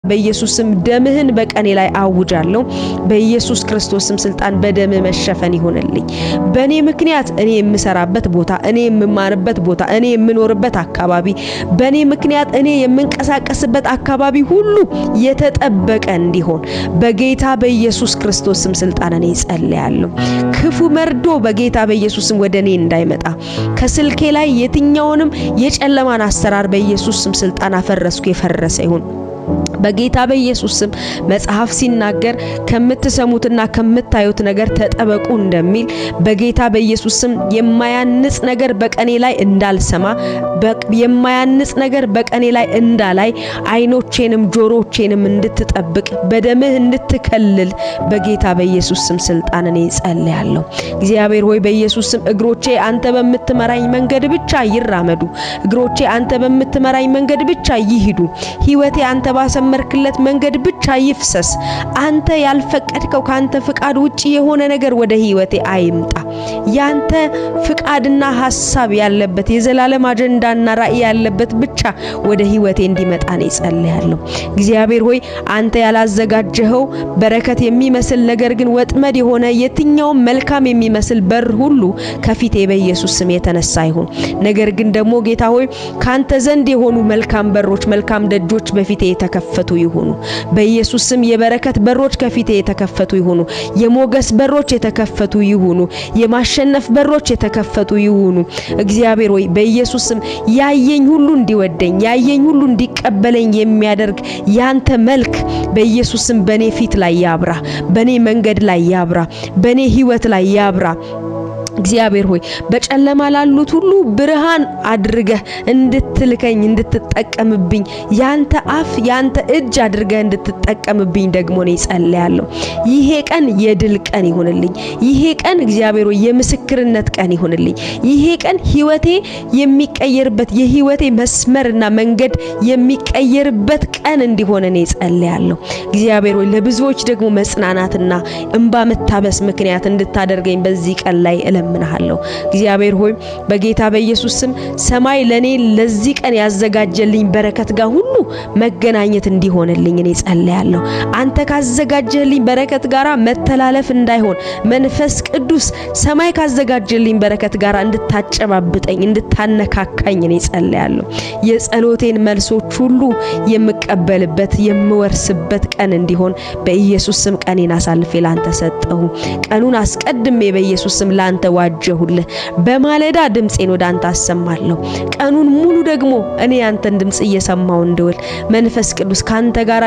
በኢየሱስም ደምህን በቀኔ ላይ አውጃለሁ። በኢየሱስ ክርስቶስም ስልጣን በደም መሸፈን ይሁንልኝ። በኔ ምክንያት እኔ የምሰራበት ቦታ፣ እኔ የምማርበት ቦታ፣ እኔ የምኖርበት አካባቢ፣ በኔ ምክንያት እኔ የምንቀሳቀስበት አካባቢ ሁሉ የተጠበቀ እንዲሆን በጌታ በኢየሱስ ክርስቶስም ስልጣን እኔ ጸልያለሁ። ክፉ መርዶ በጌታ በኢየሱስም ወደኔ እንዳይመጣ ከስልኬ ላይ የትኛውንም የጨለማን አሰራር በኢየሱስም ስልጣን አፈረስኩ፣ የፈረሰ ይሁን። በጌታ በኢየሱስ ስም መጽሐፍ ሲናገር ከምትሰሙትና ከምታዩት ነገር ተጠበቁ እንደሚል በጌታ በኢየሱስ ስም የማያንጽ ነገር በቀኔ ላይ እንዳልሰማ፣ የማያንጽ ነገር በቀኔ ላይ እንዳላይ፣ አይኖቼንም ጆሮቼንም እንድትጠብቅ በደምህ እንድትከልል በጌታ በኢየሱስ ስም ስልጣን እኔ ጸልያለሁ። እግዚአብሔር ሆይ በኢየሱስ ስም እግሮቼ አንተ በምትመራኝ መንገድ ብቻ ይራመዱ። እግሮቼ አንተ በምትመራኝ መንገድ ብቻ ይሂዱ። ሕይወቴ አንተ ባሰመርክለት መንገድ ብቻ ይፍሰስ። አንተ ያልፈቀድከው ካንተ ፍቃድ ውጪ የሆነ ነገር ወደ ሕይወቴ አይምጣ። ያንተ ፍቃድና ሐሳብ ያለበት የዘላለም አጀንዳና ራእይ ያለበት ብቻ ወደ ሕይወቴ እንዲመጣ ነው ጸልያለሁ። እግዚአብሔር ሆይ አንተ ያላዘጋጀኸው በረከት የሚመስል ነገር ግን ወጥመድ የሆነ የትኛው መልካም የሚመስል በር ሁሉ ከፊቴ በኢየሱስ ስም የተነሳ ይሁን። ነገር ግን ደግሞ ጌታ ሆይ ካንተ ዘንድ የሆኑ መልካም በሮች፣ መልካም ደጆች በፊቴ የተከፈቱ ይሁኑ። በኢየሱስ ስም የበረከት በሮች ከፊቴ የተከፈቱ ይሁኑ። የሞገስ በሮች የተከፈቱ ይሁኑ። የማሸነፍ በሮች የተከፈቱ ይሁኑ። እግዚአብሔር ሆይ በኢየሱስ ስም ያየኝ ሁሉ እንዲወደኝ፣ ያየኝ ሁሉ እንዲቀበለኝ የሚያደርግ ያንተ መልክ በኢየሱስ ስም በኔ ፊት ላይ ያብራ፣ በኔ መንገድ ላይ ያብራ፣ በኔ ሕይወት ላይ ያብራ። እግዚአብሔር ሆይ በጨለማ ላሉት ሁሉ ብርሃን አድርገህ እንድትልከኝ እንድትጠቀምብኝ ያንተ አፍ ያንተ እጅ አድርገህ እንድትጠቀምብኝ ደግሞ ነው ጸልያለሁ። ይሄ ቀን የድል ቀን ይሁንልኝ። ይሄ ቀን እግዚአብሔር ሆይ የምስክርነት ቀን ይሁንልኝ። ይሄ ቀን ሕይወቴ የሚቀየርበት የሕይወቴ መስመርና መንገድ የሚቀየርበት ቀን እንዲሆን ነው ጸልያለሁ። እግዚአብሔር ሆይ ለብዙዎች ደግሞ መጽናናትና እንባ መታበስ ምክንያት እንድታደርገኝ በዚህ ቀን ላይ እለምንሃለሁ። እግዚአብሔር ሆይ በጌታ በኢየሱስ ስም ሰማይ ለኔ ለዚህ ቀን ያዘጋጀልኝ በረከት ጋር ሁሉ መገናኘት እንዲሆንልኝ እኔ ጸልያለሁ። አንተ ካዘጋጀልኝ በረከት ጋራ መተላለፍ እንዳይሆን መንፈስ ቅዱስ ሰማይ ካዘጋጀልኝ በረከት ጋራ እንድታጨባብጠኝ እንድታነካካኝ እኔ ጸልያለሁ። የጸሎቴን መልሶች ሁሉ የምቀበልበት የምወርስበት ቀን እንዲሆን በኢየሱስ ስም ቀኔን አሳልፌ ላንተ ሰጠሁ። ቀኑን አስቀድሜ በኢየሱስ ስም ላንተ ዋጀሁልህ። በማለዳ ድምጼን ወደ አንተ አሰማለሁ። ቀኑን ሙሉ ደግሞ እኔ ያንተን ድምጽ እየሰማው እንደውል መንፈስ ቅዱስ ካንተ ጋራ